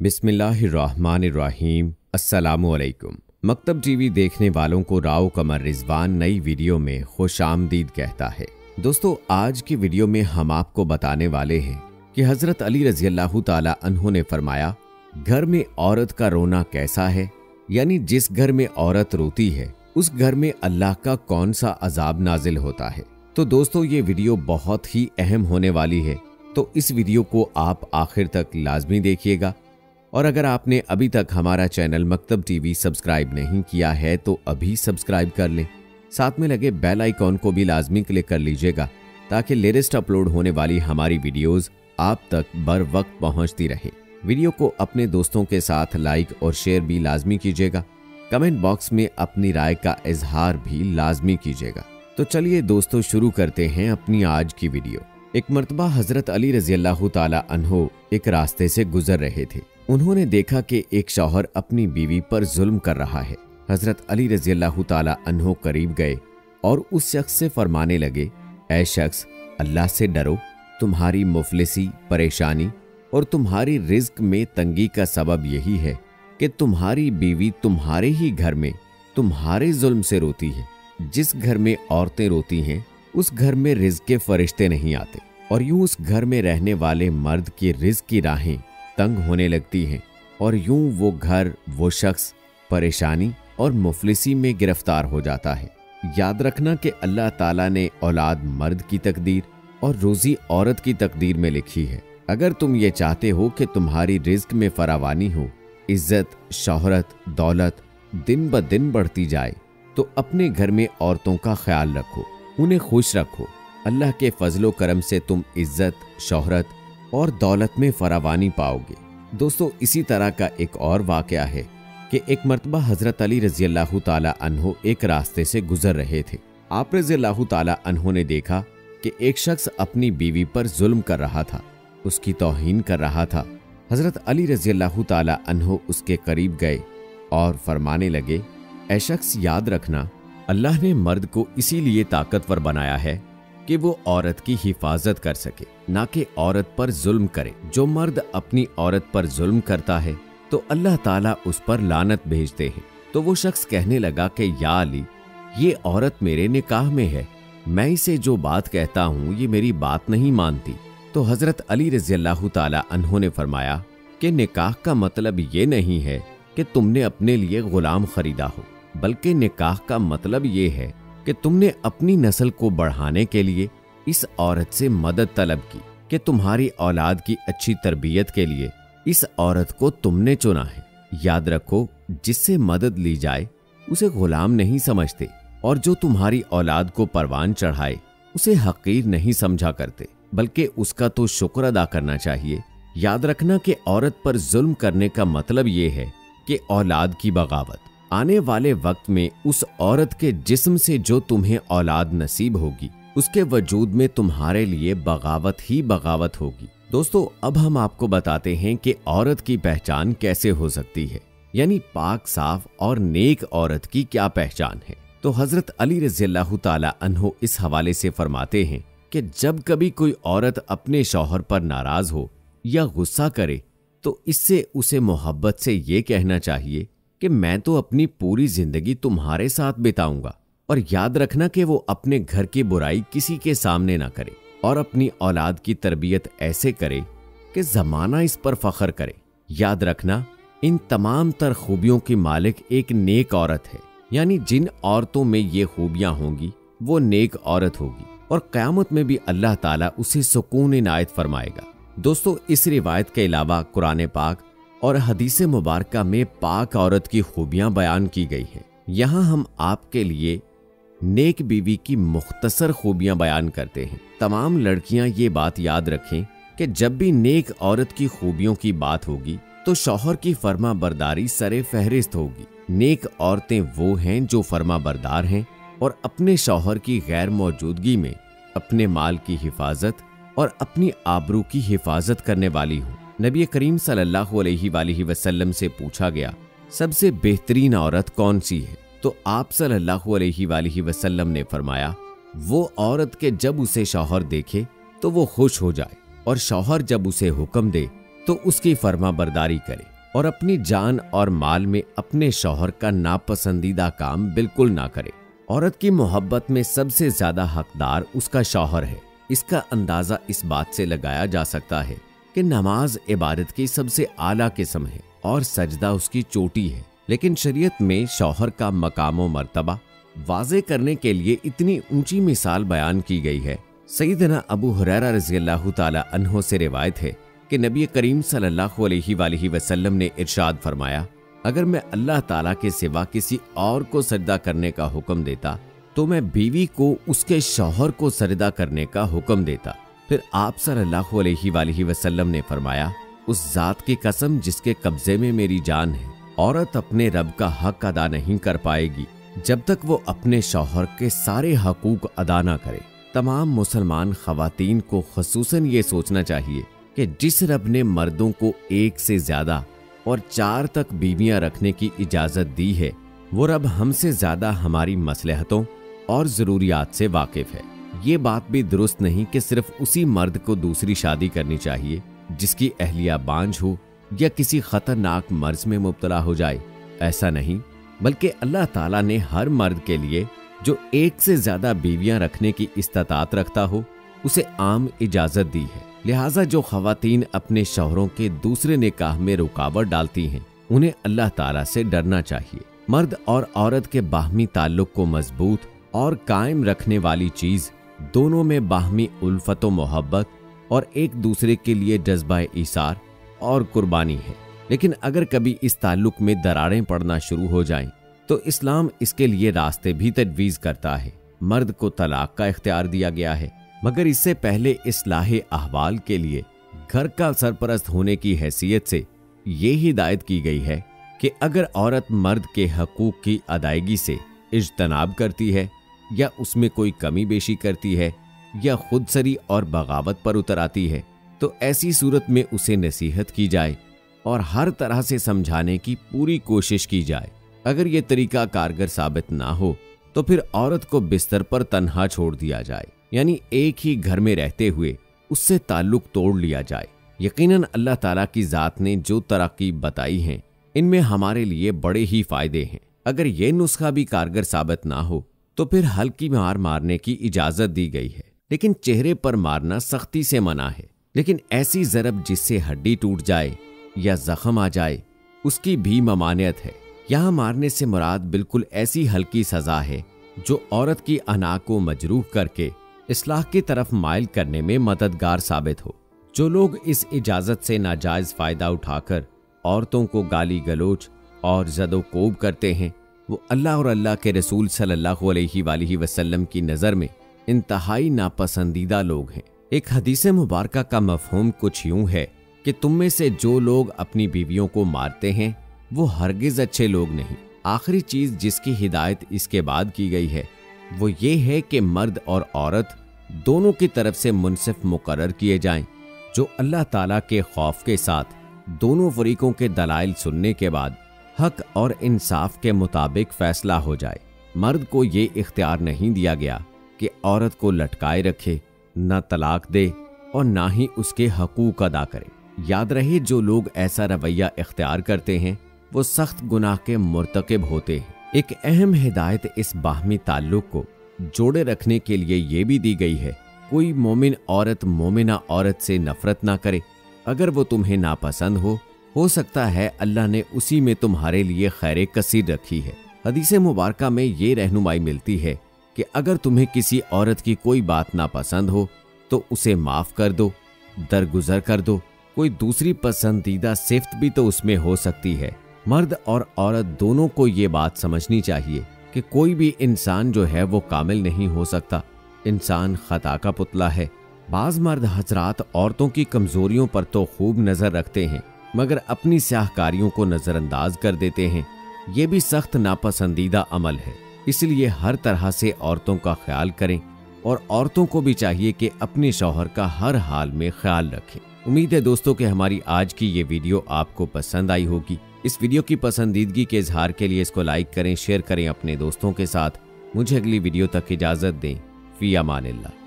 बिस्मिल्लाहिर्रहमानिर्रहीम। अस्सलामुअलैकुम। मकतब टीवी देखने वालों को राव कमर रिजवान नई वीडियो में खुशामदीद कहता है। दोस्तों, आज की वीडियो में हम आपको बताने वाले हैं कि हजरत अली रज़ियल्लाहु ताला अन्हु ने फरमाया, घर में औरत का रोना कैसा है, यानी जिस घर में औरत रोती है उस घर में अल्लाह का कौन सा अजाब नाजिल होता है। तो दोस्तों, ये वीडियो बहुत ही अहम होने वाली है, तो इस वीडियो को आप आखिर तक लाजमी देखिएगा। और अगर आपने अभी तक हमारा चैनल मकतब टीवी सब्सक्राइब नहीं किया है तो अभी सब्सक्राइब कर लें। साथ में लगे बेल आइकॉन को भी लाजमी क्लिक कर लीजिएगा ताकि लेटेस्ट अपलोड होने वाली हमारी वीडियोस आप तक बर वक्त पहुंचती रहे। वीडियो को अपने दोस्तों के साथ लाइक और शेयर भी लाजमी कीजिएगा। कमेंट बॉक्स में अपनी राय का इजहार भी लाजमी कीजिएगा। तो चलिए दोस्तों, शुरू करते हैं अपनी आज की वीडियो। एक मर्तबा हजरत अली रज़ियल्लाहु ताला अन्हु एक रास्ते से गुजर रहे थे। उन्होंने देखा कि एक शौहर अपनी बीवी पर जुल्म कर रहा है। हजरत अली रज़ियल्लाहु ताला अन्हु करीब गए और उस शख्स से फरमाने लगे, ऐ शख्स, अल्लाह से डरो। तुम्हारी मुफलिसी, परेशानी और तुम्हारी रिज्क में तंगी का सबब यही है कि तुम्हारी बीवी तुम्हारे ही घर में तुम्हारे जुल्म से रोती है। जिस घर में औरतें रोती हैं उस घर में रिज्क के फरिश्ते नहीं आते और यूं उस घर में रहने वाले मर्द की रिज्क की राहें तंग होने लगती हैं और यूं वो घर, वो शख्स परेशानी और मुफलिसी में गिरफ्तार हो जाता है। याद रखना कि अल्लाह ताला ने औलाद मर्द की तकदीर और रोजी औरत की तकदीर में लिखी है। अगर तुम ये चाहते हो कि तुम्हारी रिज्क में फरावानी हो, इज्जत, शोहरत, दौलत दिन ब दिन बढ़ती जाए, तो अपने घर में औरतों का ख्याल रखो, उन्हें खुश रखो। अल्लाह के फजलो करम से तुम इज्जत, शोहरत और दौलत में फरावानी पाओगे। दोस्तों, इसी तरह का एक और वाकया है कि एक मर्तबा हजरत अली रज़ियल्लाहु ताला अन्हु एक रास्ते से गुजर रहे थे। आप रज़ियल्लाहु ताला अन्हु ने देखा कि एक शख्स अपनी बीवी पर जुल्म कर रहा था, उसकी तौहीन कर रहा था। हजरत अली रज़ियल्लाहु ताला अन्हु उसके करीब गए और फरमाने लगे, ऐ शख्स, याद रखना, अल्लाह ने मर्द को इसीलिए ताकतवर बनाया है कि वो औरत की हिफाजत कर सके, ना कि औरत पर जुल्म करे। जो मर्द अपनी औरत पर जुल्म करता है तो अल्लाह ताला उस पर लानत भेजते हैं। तो वो शख्स कहने लगा कि या अली, ये औरत मेरे निकाह में है, मैं इसे जो बात कहता हूँ ये मेरी बात नहीं मानती। तो हजरत अली रज़ियल्लाहु ताला अन्हु ने फरमाया कि निकाह का मतलब ये नहीं है कि तुमने अपने लिए गुलाम खरीदा हो, बल्कि निकाह का मतलब ये है कि तुमने अपनी नस्ल को बढ़ाने के लिए इस औरत से मदद तलब की कि तुम्हारी औलाद की अच्छी तरबियत के लिए इस औरत को तुमने चुना है। याद रखो, जिससे मदद ली जाए उसे गुलाम नहीं समझते और जो तुम्हारी औलाद को परवान चढ़ाए उसे हकीर नहीं समझा करते, बल्कि उसका तो शुक्र अदा करना चाहिए। याद रखना कि औरत पर जुल्म करने का मतलब ये है कि औलाद की बगावत। आने वाले वक्त में उस औरत के जिस्म से जो तुम्हें औलाद नसीब होगी उसके वजूद में तुम्हारे लिए बगावत ही बगावत होगी। दोस्तों, अब हम आपको बताते हैं कि औरत की पहचान कैसे हो सकती है, यानी पाक, साफ और नेक औरत की क्या पहचान है। तो हजरत अली रज़ियल्लाहु ताला अन्हु इस हवाले से फरमाते हैं कि जब कभी कोई औरत अपने शौहर पर नाराज हो या गुस्सा करे तो इससे उसे मोहब्बत से ये कहना चाहिए कि मैं तो अपनी पूरी जिंदगी तुम्हारे साथ बिताऊंगा। और याद रखना कि वो अपने घर की बुराई किसी के सामने ना करे और अपनी औलाद की तरबियत ऐसे करे कि जमाना इस पर फख्र करे। याद रखना, इन तमाम तर खूबियों की मालिक एक नेक औरत है, यानी जिन औरतों में ये खूबियां होंगी वो नेक औरत होगी और क़यामत में भी अल्लाह ताला उसे सुकून इनायत फरमाएगा। दोस्तों, इस रिवायत के अलावा कुरान पाक और हदीस मुबारका में पाक औरत की खूबियां बयान की गई हैं। यहाँ हम आपके लिए नेक बीवी की मुख्तसर खूबियां बयान करते हैं। तमाम लड़कियां ये बात याद रखें कि जब भी नेक औरत की खूबियों की बात होगी तो शौहर की फर्मा बरदारी सरे फहरिस्त होगी। नेक औरतें वो हैं जो फर्मा बरदार हैं और अपने शौहर की गैर मौजूदगी में अपने माल की हिफाजत और अपनी आबरू की हिफाजत करने वाली हूँ। नबी करीम सल्लल्लाहु अलैहि वसल्लम से पूछा गया, सबसे बेहतरीन औरत कौन सी है? तो आप सल्लल्लाहु अलैहि वसल्लम ने फरमाया, वो औरत के जब उसे शौहर देखे तो वो खुश हो जाए और शौहर जब उसे हुक्म दे तो उसकी फर्माबरदारी करे और अपनी जान और माल में अपने शौहर का नापसंदीदा काम बिल्कुल ना करे। औरत की मोहब्बत में सबसे ज्यादा हकदार उसका शौहर है। इसका अंदाजा इस बात से लगाया जा सकता है कि नमाज इबादत की सबसे आला किस्म है और सजदा उसकी चोटी है। लेकिन शरीयत में शौहर का मकाम व मर्तबा वाज़े करने के लिए इतनी ऊंची मिसाल बयान की गई है। सैयदना अबू हुरैरा रज़ियल्लाहु ताला अन्हो से रिवायत है कि नबी करीम सल्लल्लाहु अलैहि वसल्लम ने इरशाद फरमाया, अगर मैं अल्लाह ताला के सिवा किसी और को सजदा करने का हुक्म देता तो मैं बीवी को उसके शौहर को सजदा करने का हुक्म देता। फिर आप सल्लल्लाहु अलैहि वसल्लम ने फरमाया, उस जात की कसम जिसके कब्जे में मेरी जान है, औरत अपने रब का हक अदा नहीं कर पाएगी जब तक वो अपने शौहर के सारे हकूक अदा ना करे। तमाम मुसलमान खवातीन को खुसूसन ये सोचना चाहिए कि जिस रब ने मर्दों को 1 से ज्यादा और 4 तक बीवियां रखने की इजाजत दी है, वो रब हमसे ज्यादा हमारी मसलहतों और जरूरियात से वाकिफ है। ये बात भी दुरुस्त नहीं कि सिर्फ उसी मर्द को दूसरी शादी करनी चाहिए जिसकी अहलिया बांझ हो या किसी खतरनाक मर्ज में मुब्तला हो जाए। ऐसा नहीं, बल्कि अल्लाह ताला ने हर मर्द के लिए जो 1 से ज्यादा बीवियां रखने की इस्तात रखता हो उसे आम इजाजत दी है। लिहाजा जो खवातीन अपने शौहरों के दूसरे निकाह में रुकावट डालती हैं, उन्हें अल्लाह ताला से डरना चाहिए। मर्द और औरत के बाहमी ताल्लुक को मजबूत और कायम रखने वाली चीज दोनों में बाहमी उल्फत व मोहब्बत और एक दूसरे के लिए जज्बा ईसार और कुर्बानी है। लेकिन अगर कभी इस ताल्लुक में दरारें पड़ना शुरू हो जाएं, तो इस्लाम इसके लिए रास्ते भी तजवीज करता है। मर्द को तलाक का इख्तियार दिया गया है, मगर इससे पहले इस्लाह अहवाल के लिए घर का सरपरस्त होने की हैसियत से ये हिदायत की गई है कि अगर औरत मर्द के हकूक की अदायगी से इज्तनाब करती है या उसमें कोई कमी बेशी करती है या खुदसरी और बगावत पर उतर आती है, तो ऐसी सूरत में उसे नसीहत की जाए और हर तरह से समझाने की पूरी कोशिश की जाए। अगर ये तरीका कारगर साबित ना हो तो फिर औरत को बिस्तर पर तन्हा छोड़ दिया जाए, यानी एक ही घर में रहते हुए उससे ताल्लुक तोड़ लिया जाए। यकीनन अल्लाह ताला की जात ने जो तरकीब बताई हैं, इनमें हमारे लिए बड़े ही फायदे हैं। अगर ये नुस्खा भी कारगर साबित ना हो तो फिर हल्की मार मारने की इजाजत दी गई है, लेकिन चेहरे पर मारना सख्ती से मना है। लेकिन ऐसी जरब जिससे हड्डी टूट जाए या जख्म आ जाए, उसकी भी ममानियत है। यहाँ मारने से मुराद बिल्कुल ऐसी हल्की सजा है जो औरत की अना को मजरूह करके इस्लाह की तरफ माइल करने में मददगार साबित हो। जो लोग इस इजाजत से नाजायज फायदा उठाकर औरतों को गाली गलोच और जदोकोब करते हैं, वो अल्लाह और अल्लाह के रसूल सल्लल्लाहु अलैहि वसल्लम की नज़र में इंतहाई नापसंदीदा लोग हैं। एक हदीस मुबारका का मफहूम कुछ यूं है कि तुम में से जो लोग अपनी बीवियों को मारते हैं वो हरगिज अच्छे लोग नहीं। आखिरी चीज जिसकी हिदायत इसके बाद की गई है वो ये है कि मर्द और औरत दोनों की तरफ से मुनसिफ मुकर्रर किए जाएं, जो अल्लाह ताला के खौफ के साथ दोनों फरीकों के दलाइल सुनने के बाद हक और इंसाफ के मुताबिक फैसला हो जाए। मर्द को ये इख्तियार नहीं दिया गया कि औरत को लटकाए रखे, न तलाक दे और ना ही उसके हकूक अदा करे। याद रहे, जो लोग ऐसा रवैया इख्तियार करते हैं वो सख्त गुनाह के मुर्तकिब होते हैं। एक अहम हिदायत इस बाहमी ताल्लुक को जोड़े रखने के लिए ये भी दी गई है, कोई मोमिन औरत मोमिना औरत से नफरत ना करे। अगर वो तुम्हें नापसंद हो सकता है अल्लाह ने उसी में तुम्हारे लिए खैर कसीर रखी है। हदीस मुबारका में ये रहनुमाई मिलती है कि अगर तुम्हें किसी औरत की कोई बात नापसंद हो तो उसे माफ कर दो, दरगुजर कर दो। कोई दूसरी पसंदीदा सिफ्त भी तो उसमें हो सकती है। मर्द और औरत दोनों को ये बात समझनी चाहिए कि कोई भी इंसान जो है वो कामिल नहीं हो सकता। इंसान खता का पुतला है। बाज मर्द हजरात औरतों की कमजोरियों पर तो खूब नजर रखते हैं, मगर अपनी स्याहकारियों को नजरअंदाज कर देते हैं। ये भी सख्त नापसंदीदा अमल है। इसलिए हर तरह से औरतों का ख्याल करें और औरतों को भी चाहिए कि अपने शौहर का हर हाल में ख्याल रखें। उम्मीद है दोस्तों कि हमारी आज की ये वीडियो आपको पसंद आई होगी। इस वीडियो की पसंदीदगी के इजहार के लिए इसको लाइक करें, शेयर करें अपने दोस्तों के साथ। मुझे अगली वीडियो तक इजाजत दें। फी अमानिल्लाह।